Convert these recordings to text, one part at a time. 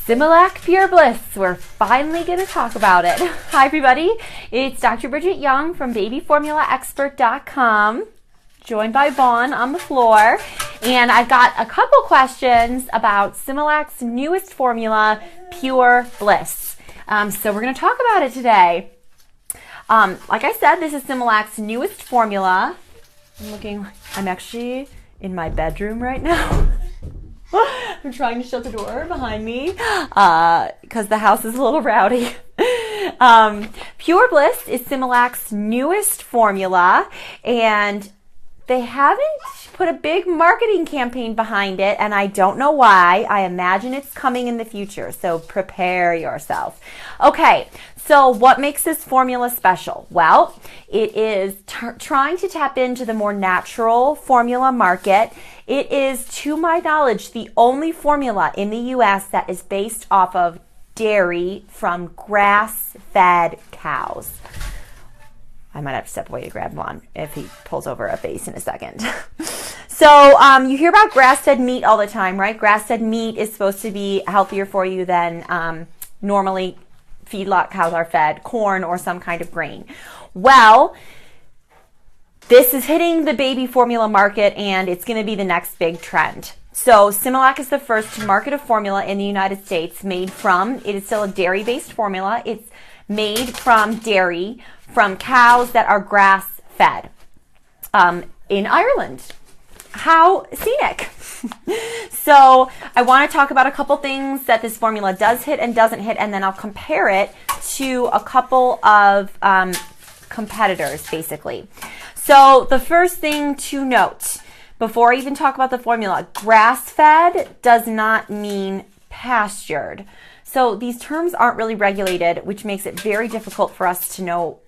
Similac Pure Bliss. We're finally going to talk about it. Hi, everybody. It's Dr. Bridget Young from babyformulaexpert.com, joined by Vaughn on the floor. And I've got a couple questions about Similac's newest formula, Pure Bliss. So we're going to talk about it today. Like I said, this is Similac's newest formula. I'm actually in my bedroom right now. I'm trying to shut the door behind me because the house is a little rowdy. Pure Bliss is Similac's newest formula, and they haven't put a big marketing campaign behind it, and I don't know why. I imagine it's coming in the future, so prepare yourself. Okay, so what makes this formula special? Well, it is trying to tap into the more natural formula market. It is, to my knowledge, the only formula in the U.S. that is based off of dairy from grass-fed cows. I might have to step away to grab Vaughn if he pulls over a vase in a second. So you hear about grass-fed meat all the time, right? Grass-fed meat is supposed to be healthier for you than normally feedlot cows are fed corn or some kind of grain. Well, this is hitting the baby formula market, and it's going to be the next big trend. So Similac is the first to market a formula in the United States it is still a dairy-based formula. It's made from dairy from cows that are grass-fed in Ireland. How scenic. So I want to talk about a couple things that this formula does hit and doesn't hit, and then I'll compare it to a couple of competitors, basically. So the first thing to note, before I even talk about the formula, grass-fed does not mean pastured. So these terms aren't really regulated, which makes it very difficult for us to know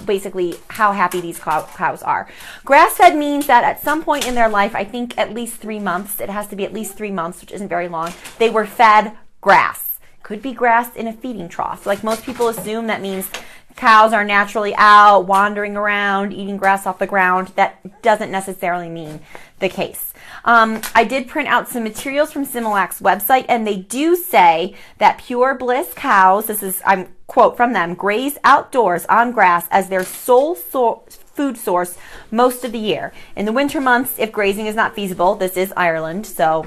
basically how happy these cows are. Grass-fed means that at some point in their life, I think at least 3 months, it has to be at least 3 months, which isn't very long, they were fed grass. Could be grass in a feeding trough. Like most people assume that means cows are naturally out, wandering around, eating grass off the ground. That doesn't necessarily mean the case. I did print out some materials from Similac's website, and they do say that Pure Bliss cows, I'm quote from them, graze outdoors on grass as their sole food source most of the year. In the winter months, if grazing is not feasible, this is Ireland, so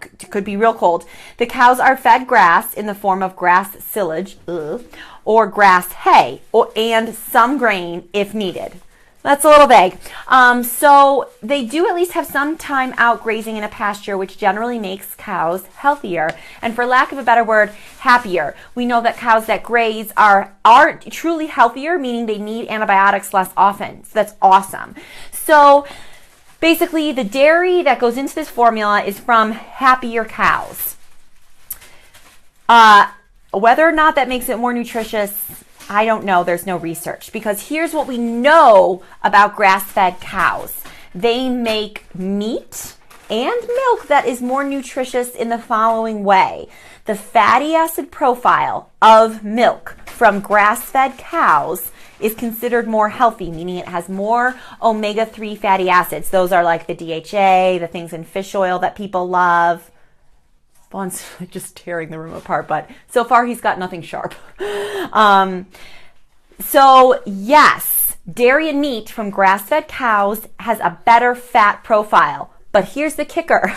it could be real cold, the cows are fed grass in the form of grass silage or grass hay and some grain if needed. That's a little vague. So they do at least have some time out grazing in a pasture, which generally makes cows healthier. And for lack of a better word, happier. We know that cows that graze are truly healthier, meaning they need antibiotics less often. So that's awesome. So basically, the dairy that goes into this formula is from happier cows. Whether or not that makes it more nutritious, I don't know. There's no research, because here's what we know about grass-fed cows. They make meat and milk that is more nutritious in the following way. The fatty acid profile of milk from grass-fed cows is considered more healthy, meaning it has more omega-3 fatty acids. Those are like the DHA, the things in fish oil that people love. Vaughn's just tearing the room apart, but so far he's got nothing sharp. So yes, dairy and meat from grass-fed cows has a better fat profile. But here's the kicker.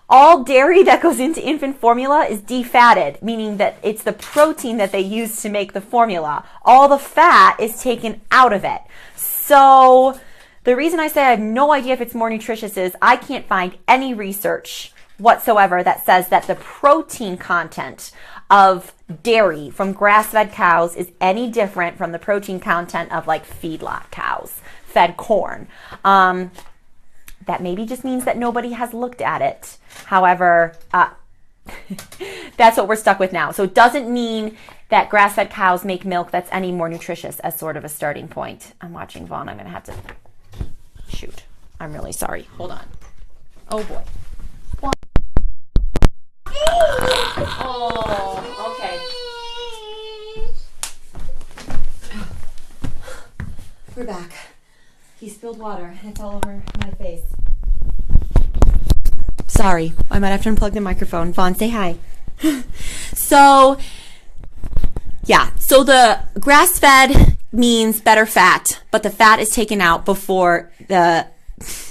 All dairy that goes into infant formula is defatted, meaning that it's the protein that they use to make the formula. All the fat is taken out of it. So the reason I say I have no idea if it's more nutritious is I can't find any research whatsoever that says that the protein content of dairy from grass-fed cows is any different from the protein content of like feedlot cows fed corn. That maybe just means that nobody has looked at it. However, that's what we're stuck with now. So it doesn't mean that grass-fed cows make milk that's any more nutritious as sort of a starting point. I'm watching Vaughn. I'm going to have to shoot. I'm really sorry. Hold on. Oh boy. Oh, okay. We're back. He spilled water. It's all over my face. Sorry, I might have to unplug the microphone. Vaughn, say hi. So yeah, so the grass-fed means better fat, but the fat is taken out before the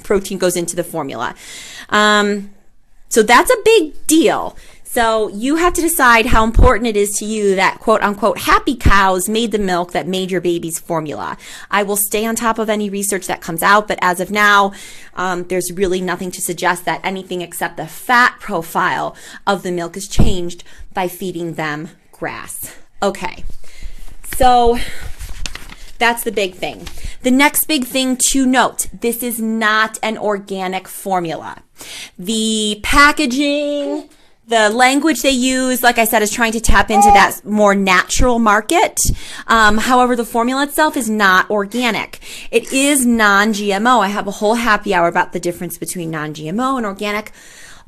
protein goes into the formula. So that's a big deal. So you have to decide how important it is to you that quote unquote happy cows made the milk that made your baby's formula. I will stay on top of any research that comes out, but as of now, there's really nothing to suggest that anything except the fat profile of the milk is changed by feeding them grass. Okay, so that's the big thing. The next big thing to note, this is not an organic formula. The packaging, the language they use, like I said, is trying to tap into that more natural market. However, the formula itself is not organic. It is non-GMO. I have a whole happy hour about the difference between non-GMO and organic.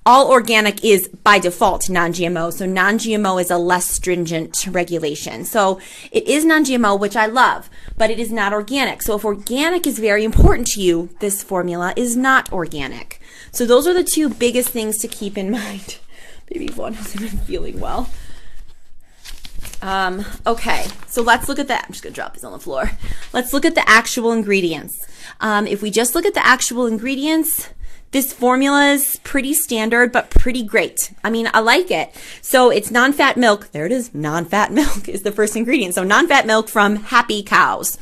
All organic is by default non-GMO, so non-GMO is a less stringent regulation. So it is non-GMO, which I love, but it is not organic. So if organic is very important to you, this formula is not organic. So those are the two biggest things to keep in mind. Baby Vaughn hasn't been feeling well. Okay, so let's look at that. I'm just gonna drop these on the floor. Let's look at the actual ingredients. If we just look at the actual ingredients, this formula is pretty standard, but pretty great. I mean, I like it. So it's non-fat milk. There it is. Non-fat milk is the first ingredient. So non-fat milk from happy cows.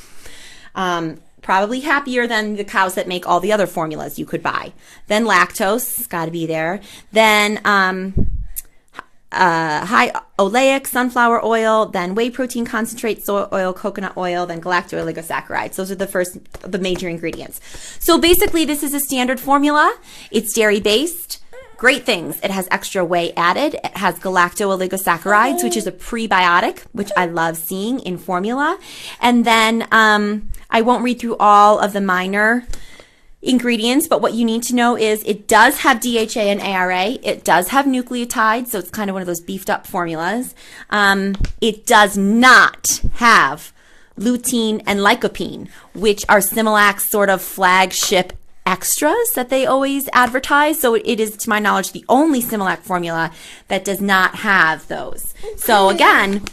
Probably happier than the cows that make all the other formulas you could buy. Then lactose, it's got to be there. Then high oleic sunflower oil, then whey protein concentrate, soy oil, coconut oil, then galacto-oligosaccharides. Those are the major ingredients. So basically, this is a standard formula. It's dairy-based. Great things. It has extra whey added. It has galacto-oligosaccharides, which is a prebiotic, which I love seeing in formula. And then I won't read through all of the minor ingredients, but what you need to know is it does have DHA and ARA. It does have nucleotides, so it's kind of one of those beefed up formulas. It does not have lutein and lycopene, which are Similac's sort of flagship extras that they always advertise. So it is, to my knowledge, the only Similac formula that does not have those. So again,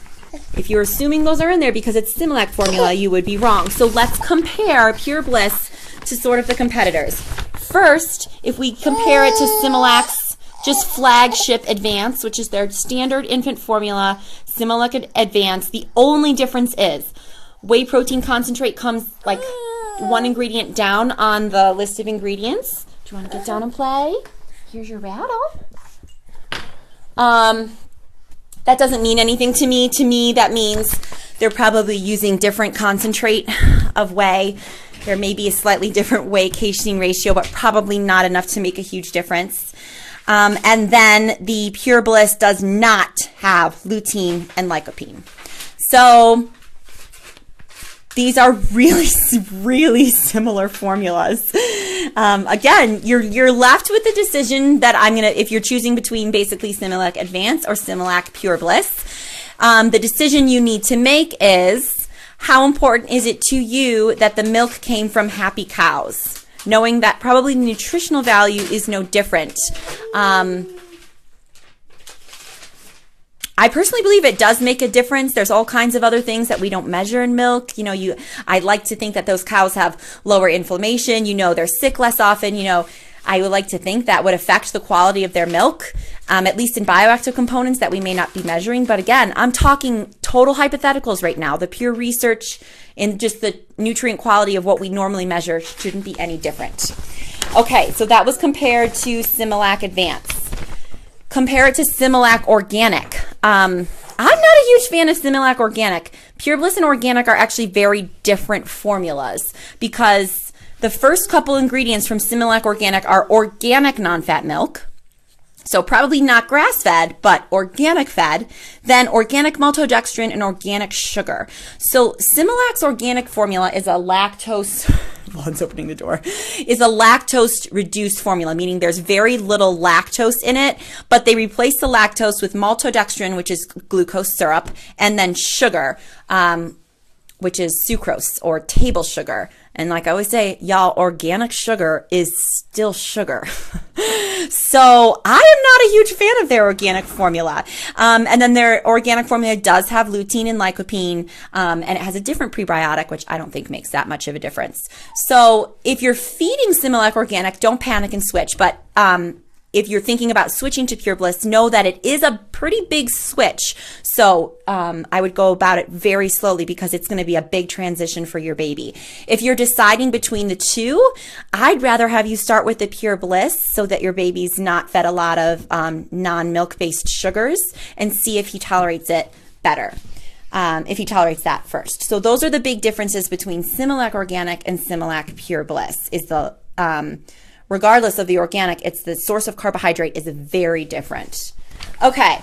if you're assuming those are in there because it's Similac formula, you would be wrong. So let's compare Pure Bliss to sort of the competitors. First, if we compare it to Similac's just flagship Advance, which is their standard infant formula, Similac Advance, the only difference is whey protein concentrate comes like one ingredient down on the list of ingredients. Do you want to get down and play? Here's your rattle. That doesn't mean anything to me. To me, that means they're probably using different concentrate of whey. There may be a slightly different whey casein ratio, but probably not enough to make a huge difference. And then the Pure Bliss does not have lutein and lycopene. So these are really, really similar formulas. Again, you're left with the decision that if you're choosing between basically Similac Advance or Similac Pure Bliss, the decision you need to make is, how important is it to you that the milk came from happy cows? Knowing that probably the nutritional value is no different. I personally believe it does make a difference. There's all kinds of other things that we don't measure in milk. You know, I like to think that those cows have lower inflammation. You know, they're sick less often. You know, I would like to think that would affect the quality of their milk, at least in bioactive components that we may not be measuring. But again, I'm talking total hypotheticals right now. The pure research and just the nutrient quality of what we normally measure shouldn't be any different. Okay, so that was compared to Similac Advance. Compare it to Similac Organic. I'm not a huge fan of Similac Organic. Pure Bliss and Organic are actually very different formulas because the first couple ingredients from Similac Organic are organic non-fat milk. So probably not grass-fed, but organic fed, then organic maltodextrin and organic sugar. So Similac's organic formula is a lactose, Vaughn's opening the door, is a lactose-reduced formula, meaning there's very little lactose in it, but they replace the lactose with maltodextrin, which is glucose syrup, and then sugar. which is sucrose or table sugar. And like I always say, y'all, organic sugar is still sugar. So I am not a huge fan of their organic formula. And then their organic formula does have lutein and lycopene, and it has a different prebiotic, which I don't think makes that much of a difference. So if you're feeding Similac Organic, don't panic and switch. But if you're thinking about switching to Pure Bliss, know that it is a pretty big switch. So I would go about it very slowly because it's going to be a big transition for your baby. If you're deciding between the two, I'd rather have you start with the Pure Bliss so that your baby's not fed a lot of non-milk based sugars, and see if he tolerates it better. If he tolerates that first. So those are the big differences between Similac Organic and Similac Pure Bliss. Is the regardless of the organic, it's the source of carbohydrate is very different. Okay,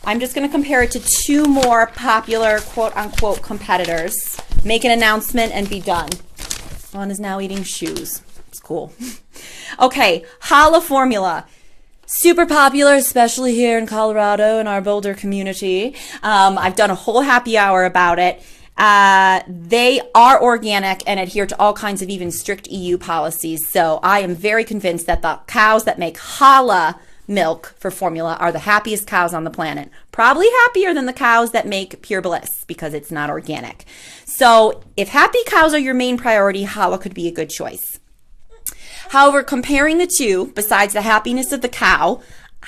I'm just going to compare it to two more popular quote-unquote competitors, make an announcement, and be done. One is now eating shoes. It's cool. Okay, Holle Formula. Super popular, especially here in Colorado in our Boulder community. I've done a whole happy hour about it. They are organic and adhere to all kinds of even strict EU policies. So I am very convinced that the cows that make Holle milk for formula are the happiest cows on the planet. Probably happier than the cows that make Pure Bliss because it's not organic. So if happy cows are your main priority, Holle could be a good choice. However, comparing the two, besides the happiness of the cow,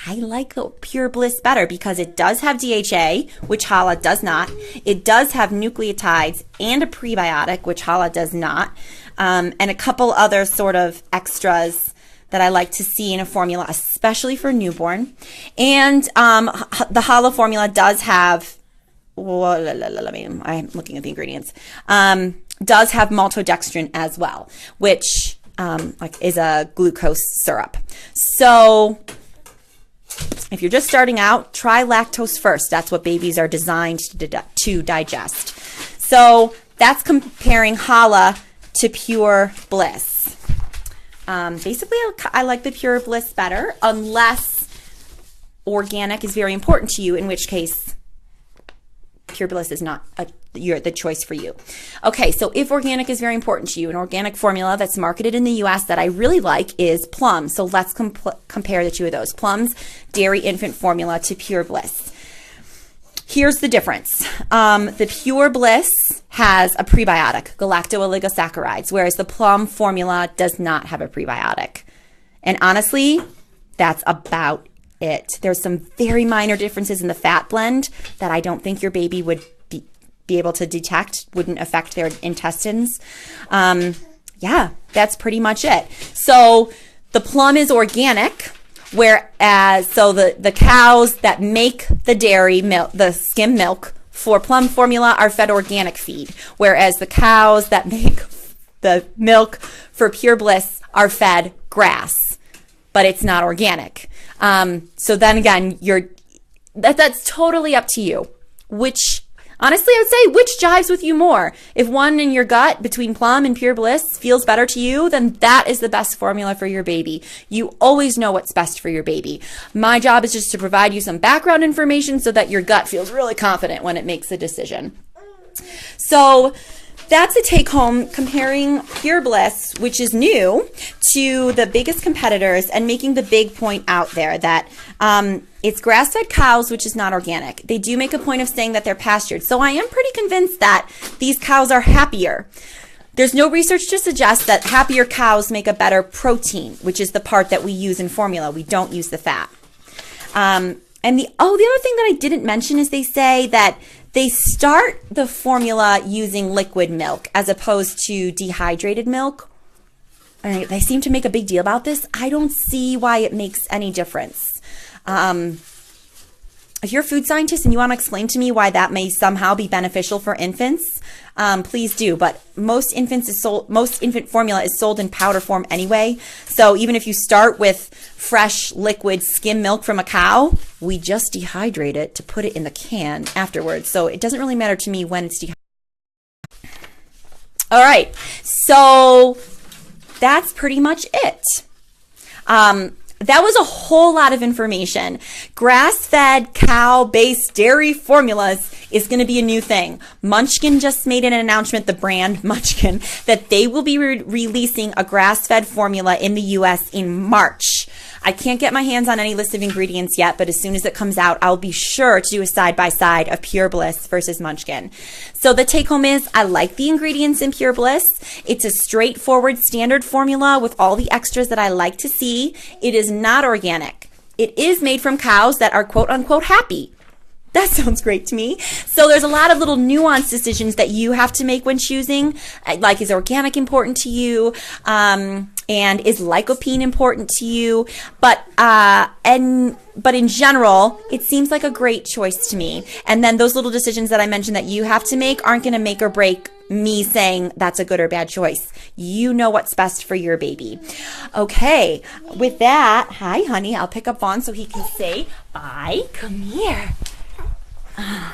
I like the Pure Bliss better because it does have DHA, which Holle does not. It does have nucleotides and a prebiotic, which Holle does not, and a couple other sort of extras that I like to see in a formula, especially for newborn. And the Holle formula does have, I'm looking at the ingredients, does have maltodextrin as well, which is a glucose syrup. So if you're just starting out, try lactose first. That's what babies are designed to digest. So that's comparing Holle to Pure Bliss. Basically, I like the Pure Bliss better, unless organic is very important to you, in which case Pure Bliss is not the choice for you. Okay, so if organic is very important to you, an organic formula that's marketed in the U.S. that I really like is Plum. So let's compare the two of those. Plum's Dairy Infant Formula to Pure Bliss. Here's the difference. The Pure Bliss has a prebiotic, galacto-oligosaccharides, whereas the Plum formula does not have a prebiotic. And honestly, that's about it. There's some very minor differences in the fat blend that I don't think your baby would be able to detect, wouldn't affect their intestines. Yeah, that's pretty much it. So the Plum is organic, whereas the cows that make the dairy milk, the skim milk for Plum formula are fed organic feed, whereas the cows that make the milk for Pure Bliss are fed grass, but it's not organic. So then again, that's totally up to you. Honestly, I would say which jives with you more. If one in your gut between Plum and Pure Bliss feels better to you, then that is the best formula for your baby. You always know what's best for your baby. My job is just to provide you some background information so that your gut feels really confident when it makes a decision. So that's a take home, comparing Pure Bliss, which is new, to the biggest competitors and making the big point out there that it's grass-fed cows, which is not organic. They do make a point of saying that they're pastured. So I am pretty convinced that these cows are happier. There's no research to suggest that happier cows make a better protein, which is the part that we use in formula. We don't use the fat. And the other thing that I didn't mention is they say that they start the formula using liquid milk as opposed to dehydrated milk. And they seem to make a big deal about this. I don't see why it makes any difference. If you're a food scientist and you want to explain to me why that may somehow be beneficial for infants, please do. But most infant formula is sold in powder form anyway. So even if you start with fresh liquid skim milk from a cow, we just dehydrate it to put it in the can afterwards. So it doesn't really matter to me when it's dehydrated. All right, so that's pretty much it. that was a whole lot of information. Grass-fed, cow-based dairy formulas is going to be a new thing. Munchkin just made an announcement, the brand Munchkin, that they will be releasing a grass-fed formula in the U.S. in March. I can't get my hands on any list of ingredients yet, but as soon as it comes out, I'll be sure to do a side-by-side of Pure Bliss versus Munchkin. So the take-home is, I like the ingredients in Pure Bliss. It's a straightforward standard formula with all the extras that I like to see. It is not organic. It is made from cows that are quote-unquote happy. That sounds great to me. So there's a lot of little nuanced decisions that you have to make when choosing. Like, is organic important to you? And is lycopene important to you? But in general, it seems like a great choice to me. And then those little decisions that I mentioned that you have to make aren't going to make or break me saying that's a good or bad choice. You know what's best for your baby. Okay, with that, hi, honey. I'll pick up Vaughn so he can say bye. Come here. I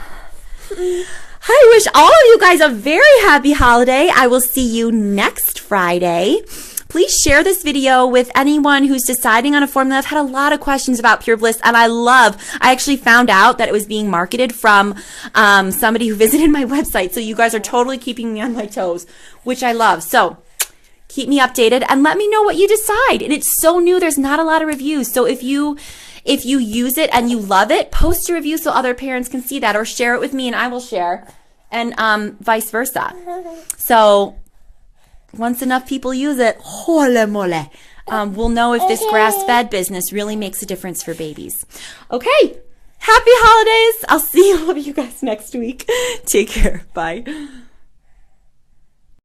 wish all of you guys a very happy holiday. I will see you next Friday. Please share this video with anyone who's deciding on a formula. I've had a lot of questions about Pure Bliss, and I actually found out that it was being marketed from somebody who visited my website. So you guys are totally keeping me on my toes, which I love. So keep me updated and let me know what you decide. And it's so new. There's not a lot of reviews. So if you use it and you love it, post a review so other parents can see that, or share it with me and I will share, and vice versa. So once enough people use it, holle mole, we'll know if this grass-fed business really makes a difference for babies. Okay, happy holidays. I'll see all of you guys next week. Take care. Bye.